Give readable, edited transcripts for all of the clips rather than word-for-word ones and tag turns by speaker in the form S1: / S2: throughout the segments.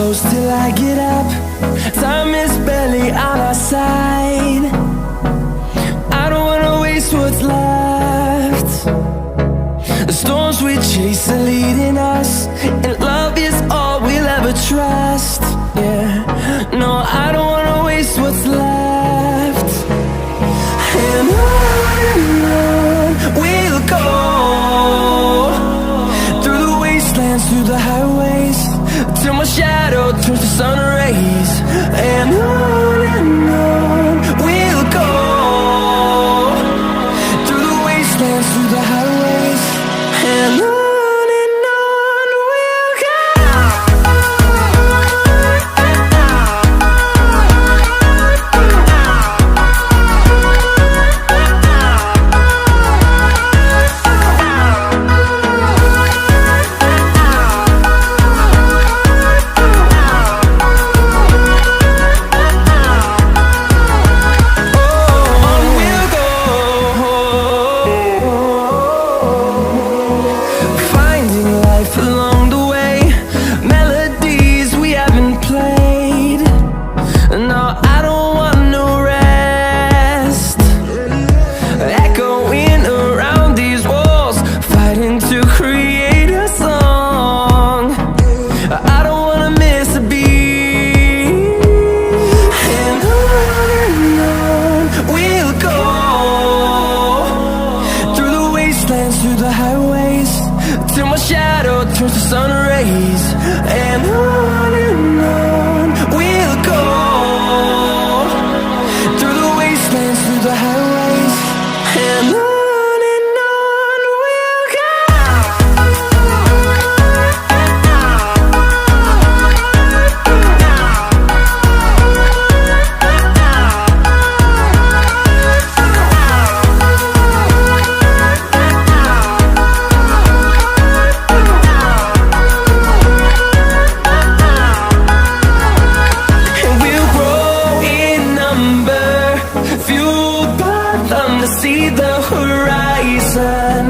S1: close till I get up. Time is barely on our side. I don't wanna waste what's left. The storms we chase are leading us, and love is all we'll ever trust. Yeah, no, I don't wanna waste what's left. And on we'll go, through the wastelands, through the highways, till my shadow turns to sun rays. And on we'll go, through the wastelands, through the highways, and on. Through the highways, till my shadow turns to sun rays. And on we'll go, through the wastelands, through the highways, and on. See the horizon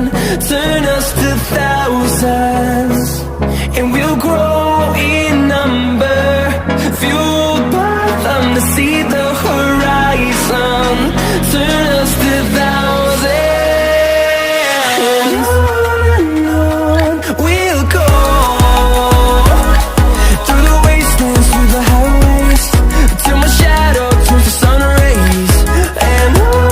S1: turn us to thousands, and we'll grow in number, fueled by them. To see the horizon turn us to thousands, and on we'll go, through the wastelands, through the highways, till my shadow turns to sun rays. And on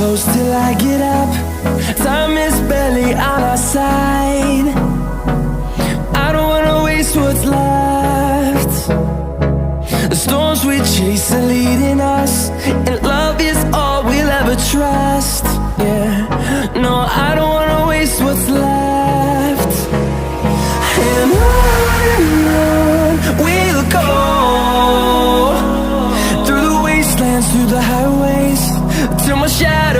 S1: close till I get up. Time is barely on our side. I don't wanna waste what's left. The storms we chase are leading us, and love is all we'll ever trust. Yeah, no, I don't wanna waste what's left. And on we'll go, through the wastelands, through the highways, till my shadow